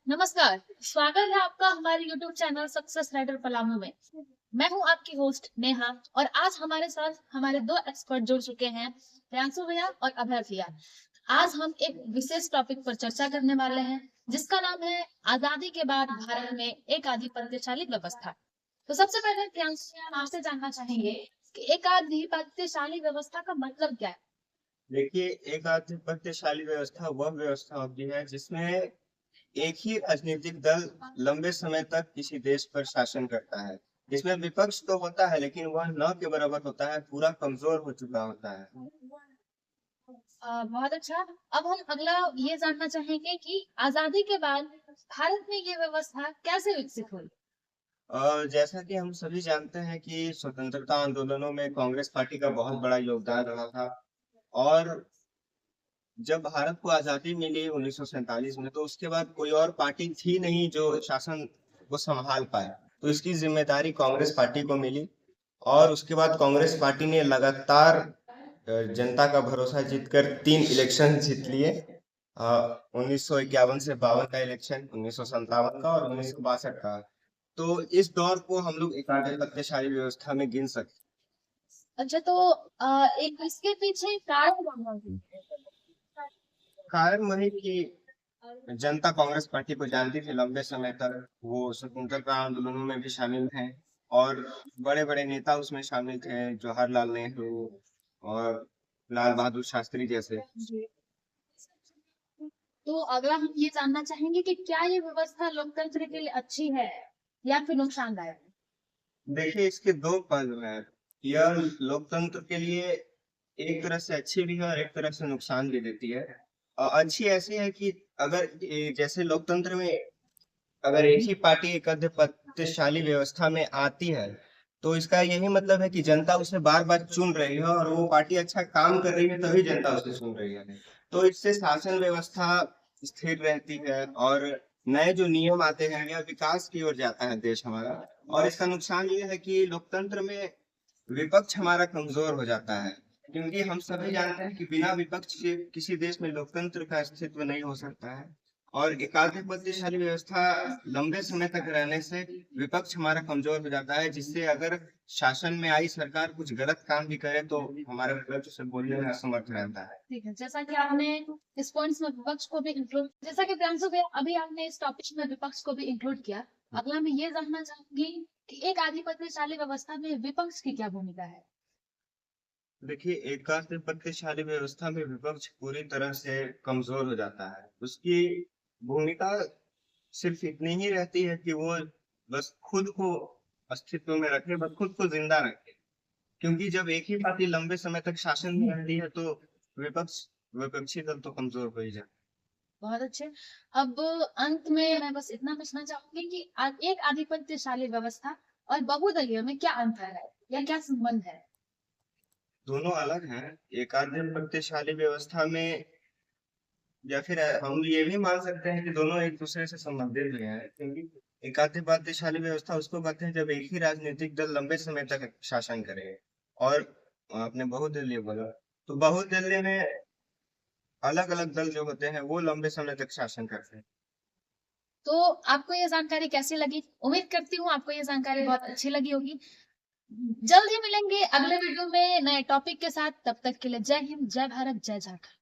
नमस्कार। स्वागत है आपका हमारे YouTube channel success rider Palamu में। मैं हूं आपकी होस्ट नेहा और आज हमारे साथ हमारे दो एक्सपर्ट जुड़ चुके हैं, प्रियांशु भैया और अभय भैया। आज हम एक विशेष टॉपिक पर चर्चा करने वाले हैं जिसका नाम है आजादी के बाद भारत में एक आधिपत्यशाली व्यवस्था। तो सबसे पहले प्रियांशु भैया, हम आपसे जानना चाहेंगे कि एक आधिपत्यशाली व्यवस्था का मतलब क्या है? देखिए, एक आधिपत्यशाली व्यवस्था वह व्यवस्था होती है जिसमें एक ही राजनीतिक दल लंबे समय तक किसी देश पर शासन करता है। इसमें विपक्ष तो होता है लेकिन वह न के बराबर होता है, पूरा कमजोर हो चुका होता है। बहुत अच्छा। अब हम अगला ये जानना चाहेंगे कि आजादी के बाद भारत में ये व्यवस्था कैसे विकसित हुई? और जैसा कि हम सभी जानते हैं कि स्वतंत्रता आंदोलनों में कांग्रेस पार्टी का बहुत बड़ा योगदान रहा था। और जब भारत को आजादी मिली 1947 में, तो उसके बाद कोई और पार्टी थी नहीं जो शासन को संभाल पाए। तो इसकी जिम्मेदारी कांग्रेस पार्टी को मिली। और उसके बाद कांग्रेस पार्टी ने लगातार जनता का भरोसा जीतकर 3 इलेक्शन जीत लिए। 1951 से 52 का इलेक्शन, 1957 का और 1962 का। तो इस दौर को हम लोग एकाधिपत्यशाली व्यवस्था में गिन सकते अच्छा, तो एक इसके पीछे कारण क्या था? हैं। कारण वही कि जनता कांग्रेस पार्टी को जानती थी लंबे समय तक। वो स्वतंत्रता आंदोलनों में भी शामिल थे और बड़े बड़े नेता उसमें शामिल थे, जवाहरलाल नेहरू और लाल बहादुर शास्त्री जैसे। तो अगला हम ये जानना चाहेंगे कि क्या ये व्यवस्था लोकतंत्र के लिए अच्छी है या फिर नुकसानदायक? देखिए, इसके दो पहलू हैं। यह लोकतंत्र के लिए एक तरह से अच्छी भी है और एक तरह से नुकसान भी देती है। अच्छी ऐसी है कि अगर जैसे लोकतंत्र में अगर एक ही पार्टी एक आधिपत्यशाली व्यवस्था में आती है, तो इसका यही मतलब है कि जनता उसे बार बार चुन रही है और वो पार्टी अच्छा काम कर रही है तभी जनता उसे चुन रही है। तो इससे शासन व्यवस्था स्थिर रहती है और नए जो नियम आते हैं या विकास की ओर जाता है देश हमारा। और इसका नुकसान ये है कि लोकतंत्र में विपक्ष हमारा कमजोर हो जाता है, क्योंकि हम सभी जानते हैं कि बिना विपक्ष के किसी देश में लोकतंत्र का अस्तित्व नहीं हो सकता है। और एकाधिपत्यशाली व्यवस्था लंबे समय तक रहने से विपक्ष हमारा कमजोर हो जाता है, जिससे अगर शासन में आई सरकार कुछ गलत काम भी करे तो हमारा विपक्ष उसे बोलने में असमर्थ रहता है। ठीक है, जैसा कि आपने इस पॉइंट्स में विपक्ष को भी इंक्लूड, जैसा कि प्रियांशु भैया अभी आपने इस टॉपिक में विपक्ष को भी इंक्लूड किया। अगला मैं ये जानना चाहूंगी कि एक आधिपत्यशाली व्यवस्था में विपक्ष की क्या भूमिका है? देखिए, एकाधिपत्यशाली व्यवस्था में विपक्ष पूरी तरह से कमजोर हो जाता है। उसकी भूमिका सिर्फ इतनी ही रहती है कि वो बस खुद को अस्तित्व में रखे, बस खुद को जिंदा रखे। क्योंकि जब एक ही पार्टी लंबे समय तक शासन में रहती है तो विपक्ष विपक्षी दल तो कमजोर हो ही जाता बहुत अच्छे। अब अंत में मैं बस इतना पूछना चाहूंगी कि एक आधिपत्यशाली व्यवस्था और बहुदलीय में क्या अंतर है या क्या संबंध है? है। दोनों अलग हैं। एकाधिपत्यशाली व्यवस्था में या फिर हम ये भी मान सकते हैं कि दोनों एक दूसरे से संबंधित भी हैं, क्योंकि एकाधिपत्यशाली व्यवस्था उसको कहते हैं जब एक ही राजनीतिक दल लंबे समय तक शासन करे। और आपने बहुदलीय बोला, तो बहुदलीय में अलग अलग दल जो होते हैं वो लंबे समय तक शासन करते हैं। तो आपको ये जानकारी कैसी लगी? उम्मीद करती हूँ आपको ये जानकारी बहुत अच्छी लगी होगी। जल्द ही मिलेंगे अगले वीडियो में नए टॉपिक के साथ। तब तक के लिए जय हिंद, जय भारत, जय झारखंड।